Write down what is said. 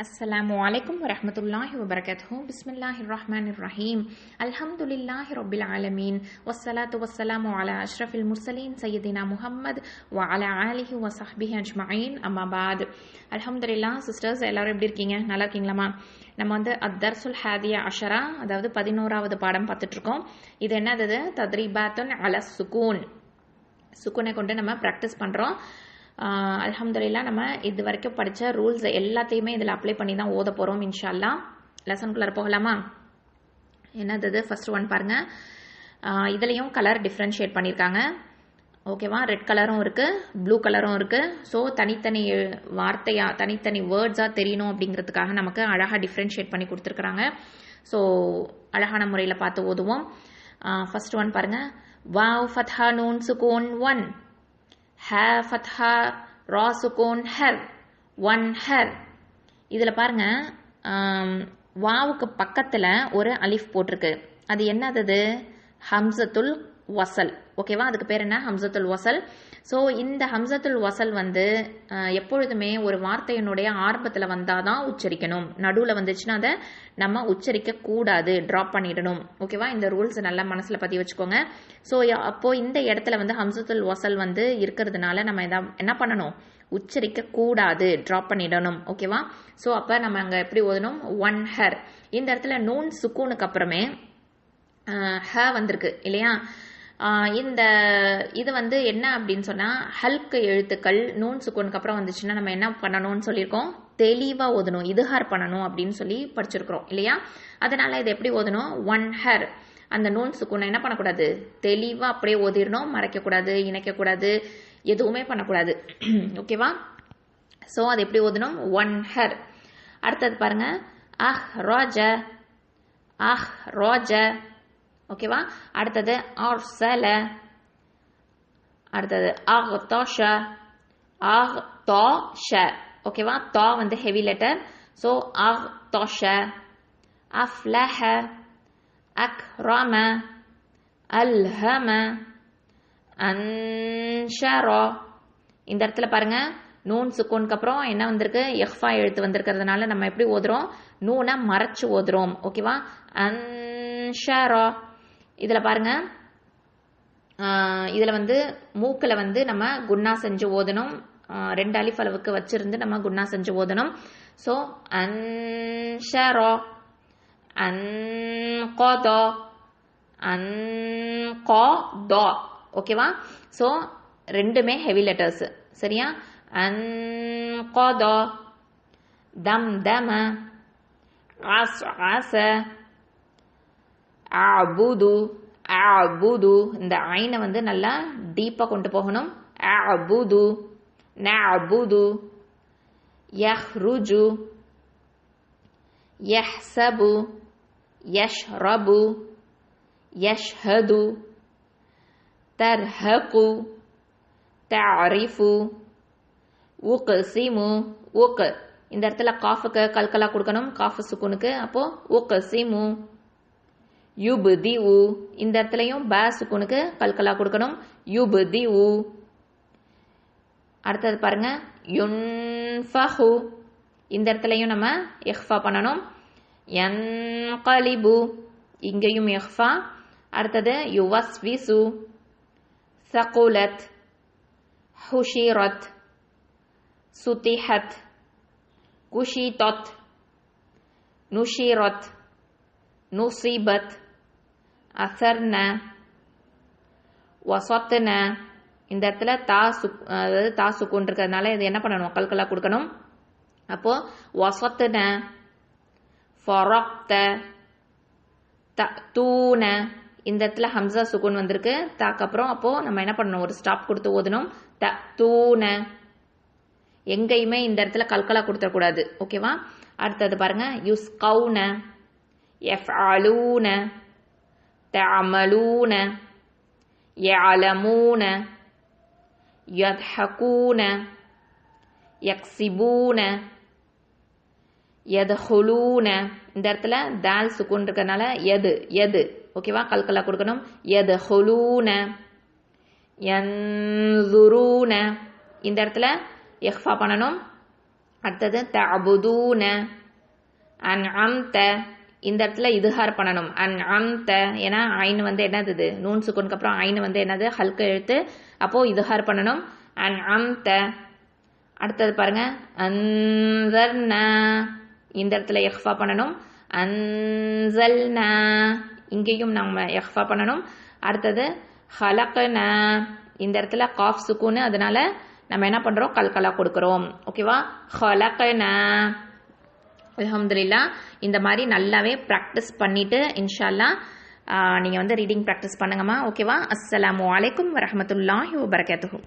Assalamualaikum warahmatullahi wabarakatuh. Bismillahirrahmanirrahim. Alhamdulillahi rabbil alamin. Wassalatu wassalamu ala ashrafil mursalin sayyidina Muhammad wa ala alihi wa sahbihi ajma'in. Amma ba'd. Alhamdulillah sisters எல்லாரும் எப்படி இருக்கீங்க? நல்லா இருக்கீங்களாமா? நம்ம வந்து அத்தர்சுல் ஹாதியா அஷரா அதாவது 11வது பாடம் பார்த்துட்டு இருக்கோம். இது என்னது? தத்ரீபாத்துன் அல சுகூன். சுகூனை கொண்டு நம்ம ப்ராக்டிஸ் பண்ணுறோம். அல்ஹம்துலில்லா நம்ம இது வரைக்கும் படித்த ரூல்ஸ் எல்லாத்தையுமே இதில் அப்ளை பண்ணி தான் ஓத போகிறோம் இன்ஷா அல்லாஹ். லெசனுக்குள்ளே போகலாமா? என்னது ஃபர்ஸ்ட் ஒன் பாருங்கள். இதுலேயும் கலர் டிஃப்ரென்ஷியேட் பண்ணியிருக்காங்க. ஓகேவா? ரெட் கலரும் இருக்குது, ப்ளூ கலரும் இருக்குது. ஸோ தனித்தனி வார்த்தையாக தனித்தனி வேர்ட்ஸாக தெரியணும் அப்படிங்கிறதுக்காக நமக்கு அழகாக டிஃப்ரென்ஷியேட் பண்ணி கொடுத்துருக்குறாங்க. ஸோ அழகான முறையில் பார்த்து ஓதுவோம். ஃபர்ஸ்ட் ஒன் பாருங்கள். வாவ் ஃபத்ஹா நூன் சுகூன் ஒன், ஹ ஃபத்ஹா ரா சுகூன் ஹர், ஒன் ஹர். இதில் பாருங்க, வாவுக்கு பக்கத்தில் ஒரு அலிஃப் போட்டிருக்கு. அது என்னது? ஹம்சத்துல் வசல். ஓகேவா? அதுக்கு பேர் என்ன? ஹம்சத்துல் வசல். ஸோ இந்த ஹம்சத்துல் வசல் வந்து எப்பொழுதுமே ஒரு வார்த்தையினுடைய ஆரம்பத்தில் வந்தால் தான் உச்சரிக்கணும். நடுவில் வந்துச்சுன்னா அதை நம்ம உச்சரிக்க கூடாது, ட்ராப் பண்ணிடணும். ஓகேவா? இந்த ரூல்ஸ் நல்லா மனசில் பற்றி வச்சுக்கோங்க. ஸோ அப்போது இந்த இடத்துல வந்து ஹம்சத்துல் வசல் வந்து இருக்கிறதுனால நம்ம என்ன பண்ணணும்? உச்சரிக்க கூடாது, ட்ராப் பண்ணிடணும். ஓகேவா? ஸோ அப்போ நம்ம அங்கே எப்படி ஓதணும்? One hour. இந்த இடத்துல நூன் சுக்கூனுக்கு அப்புறமே ஹ வந்திருக்கு இல்லையா? இந்த இது வந்து என்ன அப்படின்னு சொன்னால், ஹல்க் எழுத்துக்கள் நூன் சுக்கூனுக்கு அப்புறம் வந்துச்சுன்னா நம்ம என்ன பண்ணணும்னு சொல்லியிருக்கோம்? தெளிவாக ஓதணும், இதுஹார் பண்ணணும் அப்படின்னு சொல்லி படிச்சிருக்கிறோம் இல்லையா? அதனால இதை எப்படி ஓதணும்? One hour. அந்த நூன் சுக்கூனை என்ன பண்ணக்கூடாது? தெளிவாக அப்படியே ஓதிடணும், மறைக்கக்கூடாது, இணைக்கக்கூடாது, எதுவுமே பண்ணக்கூடாது. ஓகேவா? ஸோ அது எப்படி ஓதணும்? One hour. அடுத்தது பாருங்க. அஹ் ரோஜ, அஹ் ரோஜ. ஓகேவா? அடுத்தது அர்சல. அடுத்தது அக்தாஷ, அக்தாஷ. ஓகேவா? தா வந்து ஹெவி லெட்டர். ஸோ அக்தாஷ. அஃப்லஹ, அக்ரம, அல்ஹம, அன்ஷர. இந்த இடத்துல பாருங்க, நூன் சுக்கூனுக்கு அப்புறம் என்ன வந்திருக்கு? எஃபா எழுத்து வந்திருக்கிறதுனால நம்ம எப்படி ஓதுறோம்? நூனை மறைச்சு ஓதுறோம். ஓகேவா? அன்ஷர. இதில் பாருங்க, இதில் வந்து மூக்கில் வந்து நம்ம குன்னா செஞ்சு ஓதணும். 2 அலிஃப் அளவுக்கு வச்சிருந்து நம்ம குன்னா செஞ்சு ஓதணும். ஸோ அன்ஷர, அன்கத, அன்கத. ஓகேவா? ஸோ ரெண்டுமே ஹெவி லெட்டர்ஸ். சரியா? அன்கத, தம் தம, அஸ் அச, அபுது, அபுது. இந்த ஐனை வந்து நல்லா டீப்பாக கொண்டு போகணும். அபுது, நஅபுது, யஹ்ருஜு, யஹ்சபு, யஷ்ரபு, யஷ்ஹது, தர்ஹகு, தஅரிஃபு, உக்ஸிமு. உக் இந்த இடத்துல காஃபுக்கு கல்கலா கொடுக்கணும், காஃபு சுக்குனுக்கு. அப்போ உக்ஸிமு. யுப்திஉ இந்த இடத்துலையும் ப சுக்குனுக்கு கல்கலா கொடுக்கணும். யுப்திஉ. அடுத்தது பாருங்க. யுன்ஃபஹு இந்த இடத்துலையும் நம்ம இஹ்ஃபா பண்ணணும். யன்கலிபு இங்கேயும் இஹ்ஃபா. அடுத்தது யுவஸ்விசு, சகுலத், ஹுஷிரத், சுதிஹத், குஷிதத், நுஷிரத், நுசிபத், அசர்ன, வசத்ன. இந்த இடத்துல அதாவது தா சுக்குன் இருக்கிறதுனால இது என்ன பண்ணணும்? கல்கலா கொடுக்கணும். அப்போ வசத்ன, ஃபரக்த, தூன. இந்த இடத்துல ஹம்சா சுக்குன் வந்திருக்கு தாக்கு அப்புறம். அப்போ நம்ம என்ன பண்ணணும்? ஒரு ஸ்டாப் கொடுத்து ஓதணும். தூன. எங்கேயுமே இந்த இடத்துல கல்கலா கொடுத்துடக்கூடாது. ஓகேவா? அடுத்தது பாருங்க. யுஸ்கவுன, يفعلون, تعملون, يعلمون, يضحكون, يكسبون, يدخلون. இந்த இடத்துல தால் சுக்குன் இருக்கிறதுனால எது எது. ஓகேவா? கல்கலா கொடுக்கணும். يدخلون, ينظرون. இந்த இடத்துல இஹ்ஃபா பண்ணணும். அடுத்தது தஅபுதூன, அன்அம்த, இந்த இடத்துல இதுஹார் பண்ணணும். அன்அம்த, ஏன்னா ஐன் வந்து என்னது, நூன் சுக்குனுக்கு அப்புறம் ஐன் வந்து என்னது, ஹல்க எழுத்து, அப்போ இதுஹார் பண்ணணும். அன்அம்த. அடுத்தது பாருங்க, அன்ஸல்னா, இந்த இடத்துல இஹ்ஃபா பண்ணணும். அன்ஸல்னா, இங்கேயும் நம்ம இஹ்ஃபா பண்ணணும். அடுத்தது ஹலக்னா, இந்த இடத்துல காஃப் சுக்கூனு, அதனால நம்ம என்ன பண்றோம், கல்கலா கொடுக்கிறோம். ஓகேவா? ஹலக்னா. அல்ஹம்துலில்லாஹ். இந்த மாதிரி நல்லாவே ப்ராக்டிஸ் பண்ணிட்டு இன்ஷா அல்லாஹ் நீங்கள் வந்து ரீடிங் ப்ராக்டிஸ் பண்ணுங்கம்மா. ஓகேவா? அஸ்ஸலாமு அலைக்கும் வரஹ்மத்துல்லாஹி வபரகாத்துஹு.